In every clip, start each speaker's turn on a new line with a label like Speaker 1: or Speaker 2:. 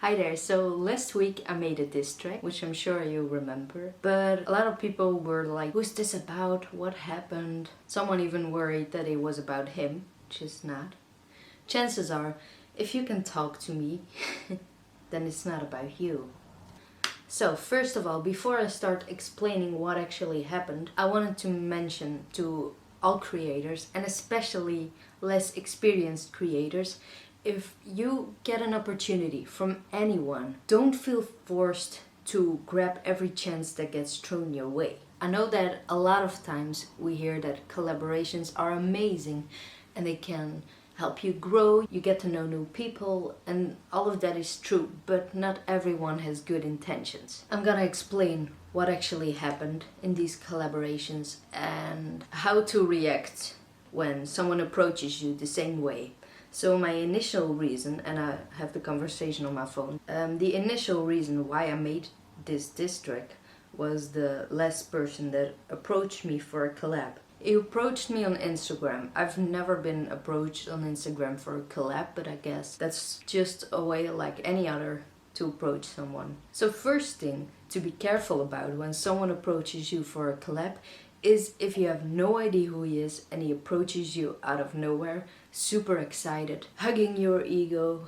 Speaker 1: Hi there, so last week I made a diss track, which I'm sure you remember, but a lot of people were like, who's this about? What happened? Someone even worried that it was about him, which is not. Chances are, if you can talk to me, then it's not about you. So, first of all, before I start explaining what actually happened, I wanted to mention to all creators, and especially less experienced creators, if you get an opportunity from anyone, don't feel forced to grab every chance that gets thrown your way. I know that a lot of times we hear that collaborations are amazing and they can help you grow, you get to know new people, and all of that is true, but not everyone has good intentions. I'm gonna explain what actually happened in these collaborations and how to react when someone approaches you the same way. So my initial reason, and I have the conversation on my phone, the initial reason why I made this diss track was the last person that approached me for a collab. He approached me on Instagram. I've never been approached on Instagram for a collab, but I guess that's just a way like any other to approach someone. So first thing to be careful about when someone approaches you for a collab is if you have no idea who he is and he approaches you out of nowhere, super excited, hugging your ego.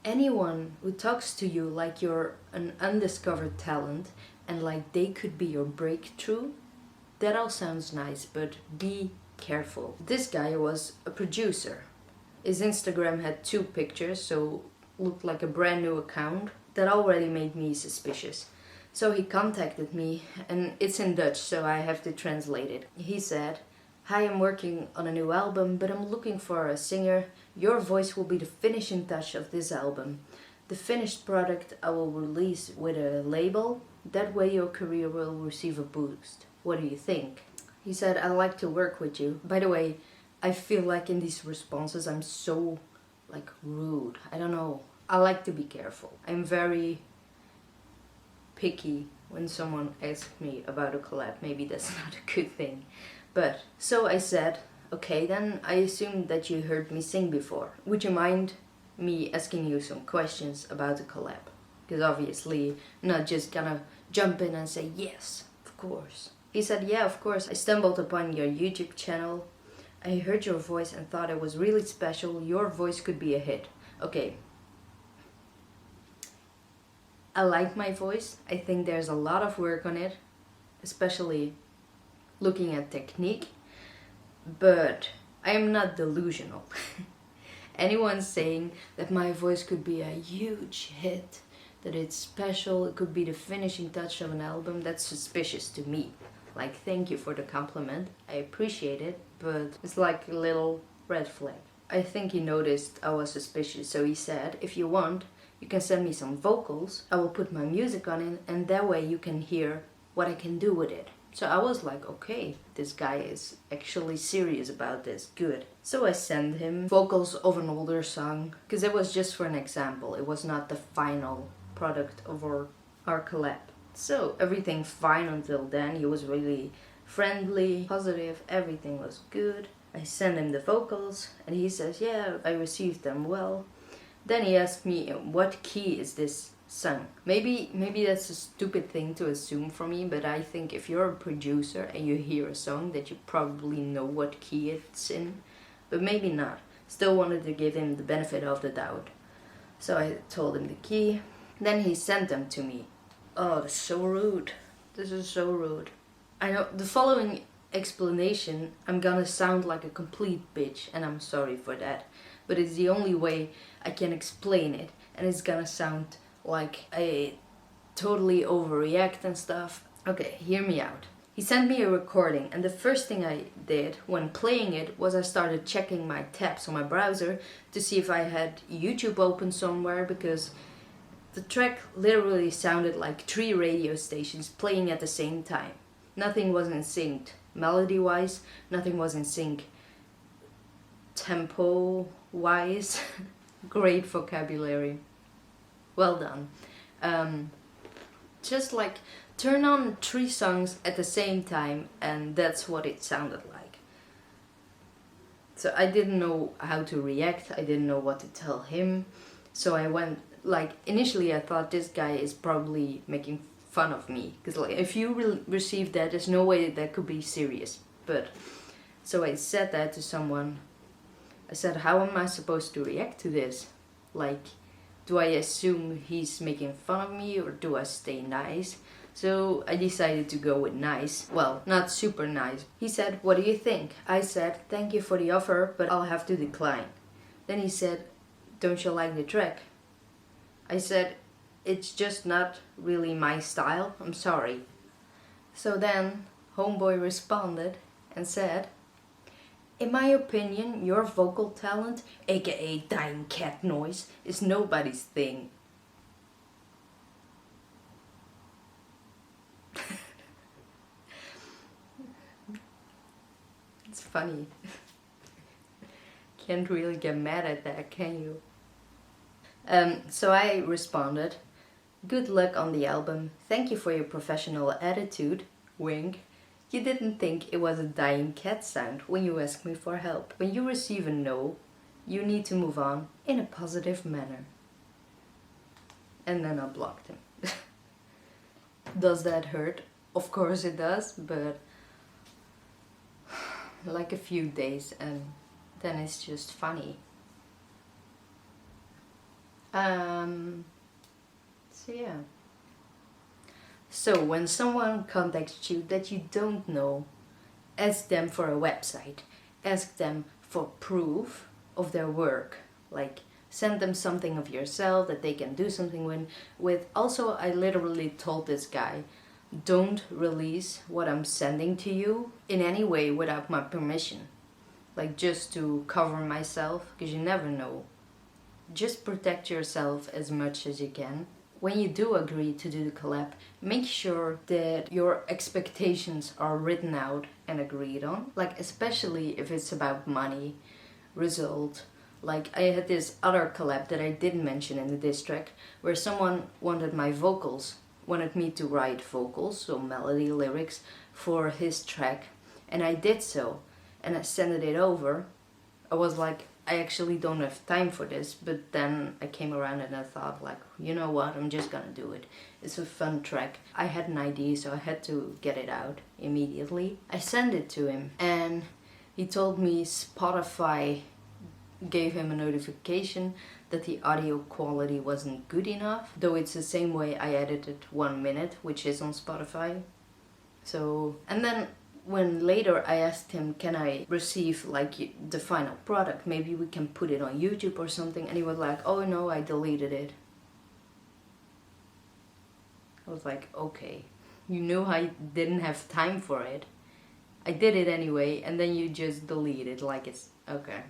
Speaker 1: Anyone who talks to you like you're an undiscovered talent and like they could be your breakthrough, that all sounds nice, but be careful. This guy was a producer. His Instagram had 2 pictures, so looked like a brand new account. That already made me suspicious. So he contacted me, and it's in Dutch, so I have to translate it. He said, "Hi, I'm working on a new album, but I'm looking for a singer. Your voice will be the finishing touch of this album. The finished product I will release with a label. That way your career will receive a boost. What do you think?" He said, "I'd like to work with you." By the way, I feel like in these responses I'm so rude. I don't know. I like to be careful. I'm very picky when someone asks me about a collab. Maybe that's not a good thing. But so I said, "Okay, then I assume that you heard me sing before. Would you mind me asking you some questions about the collab?" Because obviously I'm not just gonna jump in and say yes, of course. He said, "Yeah, of course. I stumbled upon your YouTube channel. I heard your voice and thought it was really special. Your voice could be a hit." Okay. I like my voice. I think there's a lot of work on it, especially looking at technique, but I am not delusional. Anyone saying that my voice could be a huge hit, that it's special, it could be the finishing touch of an album, that's suspicious to me. Like, thank you for the compliment, I appreciate it, but it's like a little red flag. I think he noticed I was suspicious, so he said, "If you want, you can send me some vocals, I will put my music on it, and that way you can hear what I can do with it." So I was like, okay, this guy is actually serious about this, good. So I sent him vocals of an older song, because it was just for an example, it was not the final product of our collab. So everything fine until then, he was really friendly, positive, everything was good. I sent him the vocals and he says, "Yeah, I received them well." Then he asked me, "What key is this sung?" Maybe that's a stupid thing to assume from me, but I think if you're a producer and you hear a song that you probably know what key it's in, but maybe not. Still wanted to give him the benefit of the doubt. So I told him the key. Then he sent them to me. Oh, that's so rude. This is so rude. I know the following explanation, I'm gonna sound like a complete bitch, and I'm sorry for that. But it's the only way I can explain it, and it's gonna sound like I totally overreact and stuff. Okay, hear me out. He sent me a recording, and the first thing I did when playing it was I started checking my tabs on my browser to see if I had YouTube open somewhere, because the track literally sounded like 3 radio stations playing at the same time. Nothing was in sync melody-wise, nothing was in sync tempo-wise. Great vocabulary. Well done. Just like turn on 3 songs at the same time and that's what it sounded like. So I didn't know how to react, I didn't know what to tell him. So I went like initially I thought this guy is probably making fun of me, because like if you receive that, there's no way that could be serious. But so I said that to someone. I said, how am I supposed to react to this? Like, do I assume he's making fun of me, or do I stay nice? So I decided to go with nice. Well, not super nice. He said, what do you think? I said, thank you for the offer, but I'll have to decline. Then he said, don't you like the track? I said, it's just not really my style, I'm sorry. So then homeboy responded and said, in my opinion, your vocal talent, aka dying cat noise, is nobody's thing. It's funny. Can't really get mad at that, can you? So I responded, good luck on the album, thank you for your professional attitude, wink. You didn't think it was a dying cat sound when you asked me for help. When you receive a no, you need to move on in a positive manner. And then I blocked him. Does that hurt? Of course it does, but like a few days and then it's just funny. So yeah. So when someone contacts you that you don't know, ask them for a website, ask them for proof of their work, like send them something of yourself that they can do something with. Also, I literally told this guy, don't release what I'm sending to you in any way without my permission, like just to cover myself, because you never know. Just protect yourself as much as you can. When you do agree to do the collab, make sure that your expectations are written out and agreed on. Like especially if it's about money, result. Like I had this other collab that I didn't mention in the diss track, where someone wanted my vocals, wanted me to write vocals, so melody, lyrics, for his track. And I did so, and I sent it over. I was like, I actually don't have time for this, but then I came around and I thought like, you know what, I'm just gonna do it. It's a fun track. I had an idea, so I had to get it out immediately. I sent it to him and he told me Spotify gave him a notification that the audio quality wasn't good enough, though it's the same way I edited 1 minute, which is on Spotify. So, and then when later I asked him, can I receive like the final product, maybe we can put it on YouTube or something, and he was like, oh no, I deleted it. I was like, okay, you knew I didn't have time for it. I did it anyway, and then you just delete it, like it's okay.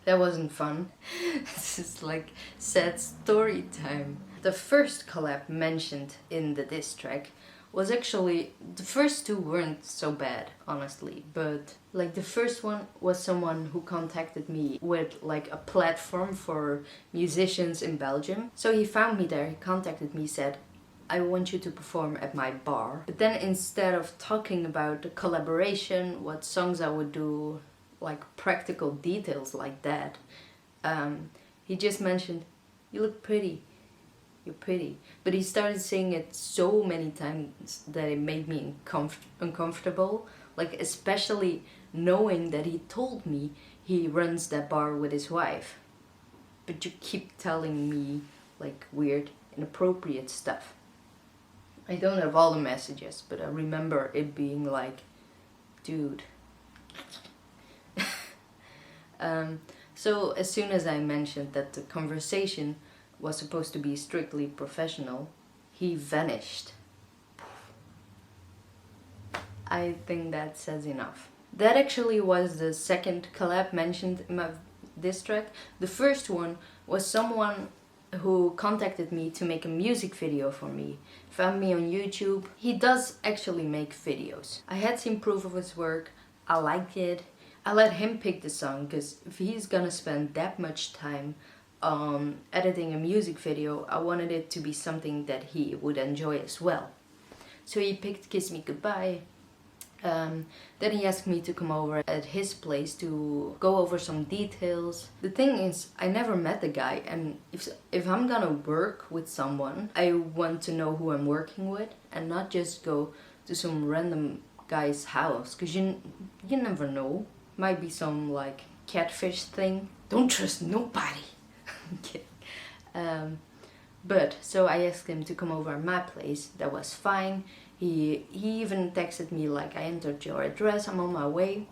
Speaker 1: That wasn't fun. This is like sad story time. The first collab mentioned in the diss track was actually, the first two weren't so bad, honestly, but like the first one was someone who contacted me with like a platform for musicians in Belgium. So he found me there, he contacted me, said, I want you to perform at my bar. But then instead of talking about the collaboration, what songs I would do, like practical details like that, he just mentioned, you look pretty. You're pretty. But he started saying it so many times that it made me uncomfortable. Like especially knowing that he told me he runs that bar with his wife. But you keep telling me like weird, inappropriate stuff. I don't have all the messages, but I remember it being like, dude. So as soon as I mentioned that the conversation was supposed to be strictly professional, he vanished. I think that says enough. That actually was the second collab mentioned in my diss track. The first one was someone who contacted me to make a music video for me. Found me on YouTube. He does actually make videos. I had seen proof of his work. I liked it. I let him pick the song, because if he's gonna spend that much time editing a music video, I wanted it to be something that he would enjoy as well. So he picked Kiss Me Goodbye. Then he asked me to come over at his place to go over some details. The thing is, I never met the guy, and if I'm gonna work with someone, I want to know who I'm working with and not just go to some random guy's house, because you never know. Might be some like catfish thing. Don't trust nobody. I'm kidding. But so I asked him to come over at my place. That was fine. He even texted me like, I entered your address, I'm on my way.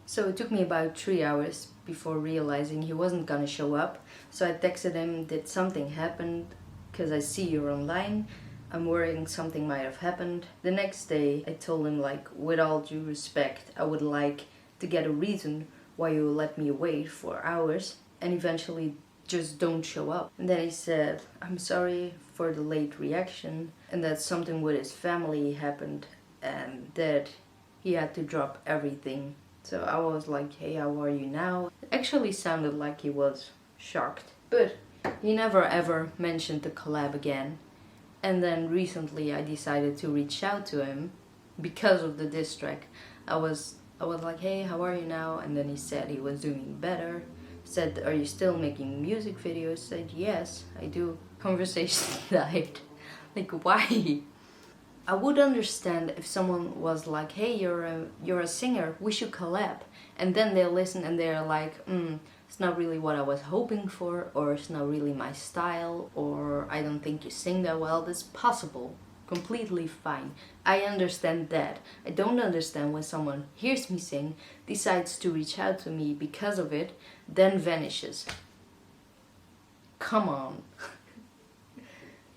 Speaker 1: So it took me about 3 hours before realizing he wasn't gonna show up. So I texted him, did something happen? Because I see you're online. I'm worrying something might have happened. The next day I told him like, with all due respect, I would like to get a reason why you let me wait for hours and eventually just don't show up. And then he said, I'm sorry for the late reaction and that something with his family happened and that he had to drop everything. So I was like, hey, how are you now? It actually sounded like he was shocked. But he never ever mentioned the collab again. And then recently I decided to reach out to him because of the diss track. I was like, hey, how are you now? And then he said he was doing better. Said, are you still making music videos? Said, yes, I do. Conversation died. Like, why? I would understand if someone was like, hey, you're a singer, we should collab. And then they'll listen and they're like, it's not really what I was hoping for, or it's not really my style, or I don't think you sing that well. That's possible. Completely fine. I understand that. I don't understand when someone hears me sing, decides to reach out to me because of it, then vanishes. Come on.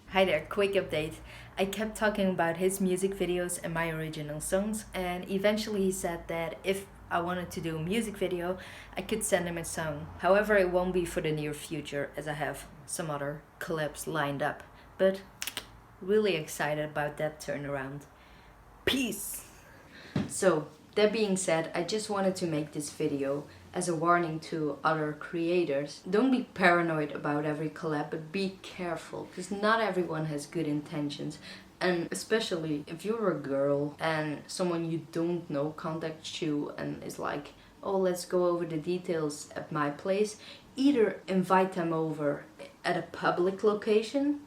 Speaker 1: Hi there, quick update. I kept talking about his music videos and my original songs, and eventually he said that if I wanted to do a music video, I could send him a song. However, it won't be for the near future as I have some other collabs lined up. But really excited about that turnaround. Peace! So, that being said, I just wanted to make this video as a warning to other creators. Don't be paranoid about every collab, but be careful, because not everyone has good intentions. And especially if you're a girl and someone you don't know contacts you and is like, oh, let's go over the details at my place, either invite them over at a public location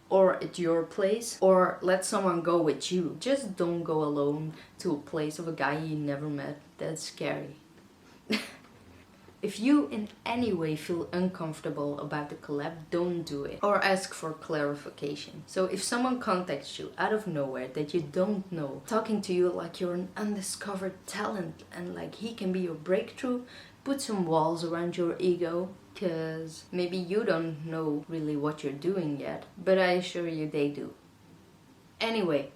Speaker 1: or at your place, or let someone go with you. Just don't go alone to a place of a guy you never met. That's scary. If you in any way feel uncomfortable about the collab, don't do it. Or ask for clarification. So if someone contacts you out of nowhere that you don't know, talking to you like you're an undiscovered talent and like he can be your breakthrough, put some walls around your ego, because maybe you don't know really what you're doing yet, but I assure you they do. Anyway,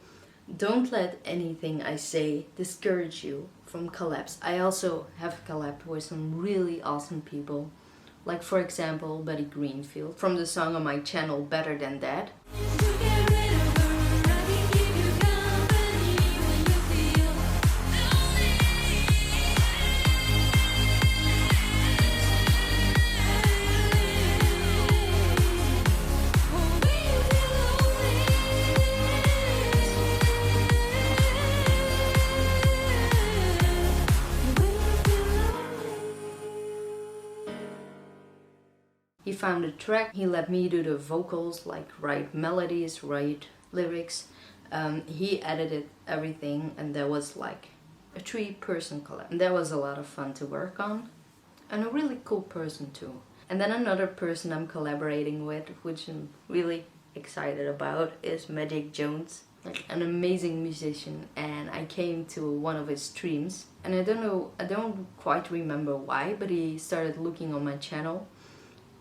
Speaker 1: don't let anything I say discourage you from collabs. I also have collabed with some really awesome people, like for example Buddy Greenfield from the song on my channel Better Than That. He found a track, he let me do the vocals, like write melodies, write lyrics. He edited everything, and that was like a 3-person collab. And that was a lot of fun to work on, and a really cool person too. And then another person I'm collaborating with, which I'm really excited about, is Magic Jones. Like an amazing musician, and I came to one of his streams, and I don't quite remember why, but he started looking on my channel.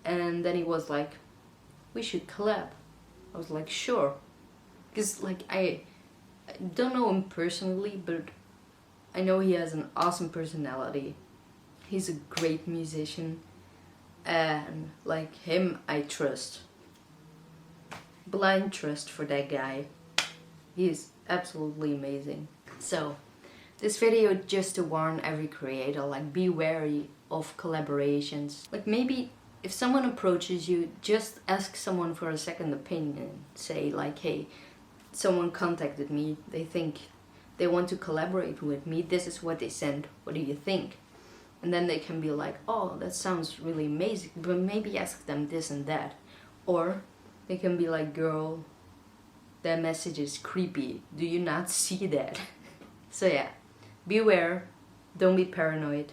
Speaker 1: And then he was like, we should collab. I was like, sure. Because like I don't know him personally, but I know he has an awesome personality. He's a great musician. And like him, I trust. Blind trust for that guy. He is absolutely amazing. So, this video just to warn every creator, like be wary of collaborations. Like maybe if someone approaches you, just ask someone for a second opinion. Say like, hey, someone contacted me, they think they want to collaborate with me, this is what they send, what do you think? And then they can be like, oh, that sounds really amazing, but maybe ask them this and that. Or they can be like, girl, that message is creepy, do you not see that? So yeah, beware, don't be paranoid,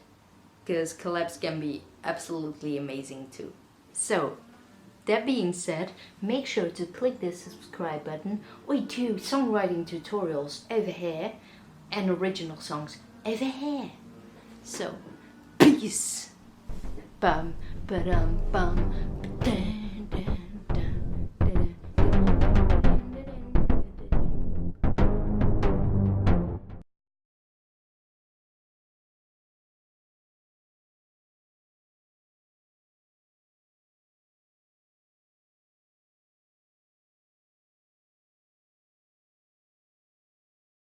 Speaker 1: because collabs can be absolutely amazing too. So, that being said, make sure to click the subscribe button. We do songwriting tutorials over here and original songs over here. So, peace. Bum, ba-dum, bum, ba-dum.